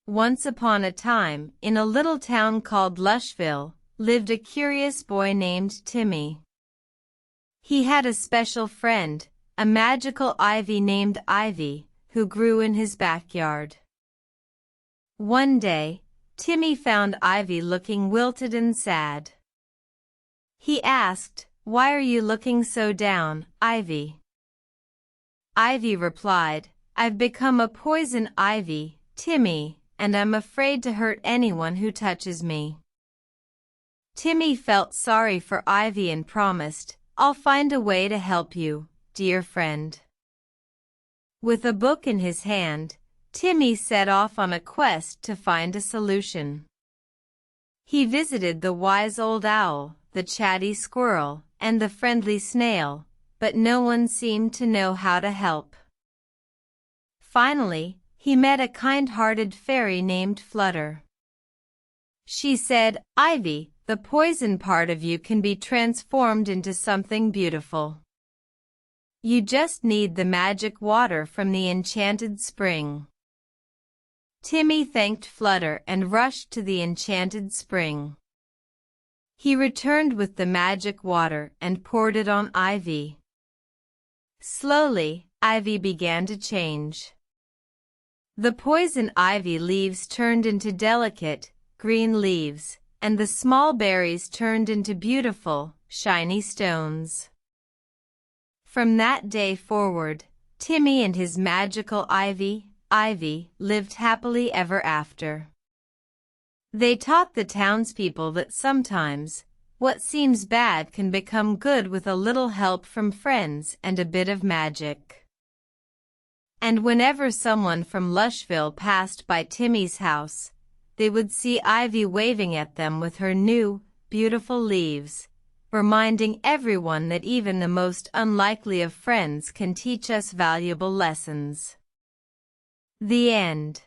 Once upon a time, in a little town called Lushville, lived a curious boy named Timmy. He had a special friend, a magical ivy named Ivy, who grew in his backyard. One day, Timmy found Ivy looking wilted and sad. He asked, "Why are you looking so down, Ivy?" Ivy replied, "I've become a poison ivy, Timmy, and I'm afraid to hurt anyone who touches me." Timmy felt sorry for Ivy and promised, "I'll find a way to help you, dear friend." With a book in his hand, Timmy set off on a quest to find a solution. He visited the wise old owl, the chatty squirrel, and the friendly snail, but no one seemed to know how to help. Finally, he met a kind-hearted fairy named Flutter. She said, "Ivy, the poison part of you can be transformed into something beautiful. You just need the magic water from the Enchanted Spring." Timmy thanked Flutter and rushed to the Enchanted Spring. He returned with the magic water and poured it on Ivy. Slowly, Ivy began to change. The poison ivy leaves turned into delicate, green leaves, and the small berries turned into beautiful, shiny stones. From that day forward, Timmy and his magical Ivy lived happily ever after. They taught the townspeople that sometimes, what seems bad can become good with a little help from friends and a bit of magic. And whenever someone from Lushville passed by Timmy's house, they would see Ivy waving at them with her new, beautiful leaves, reminding everyone that even the most unlikely of friends can teach us valuable lessons. The end.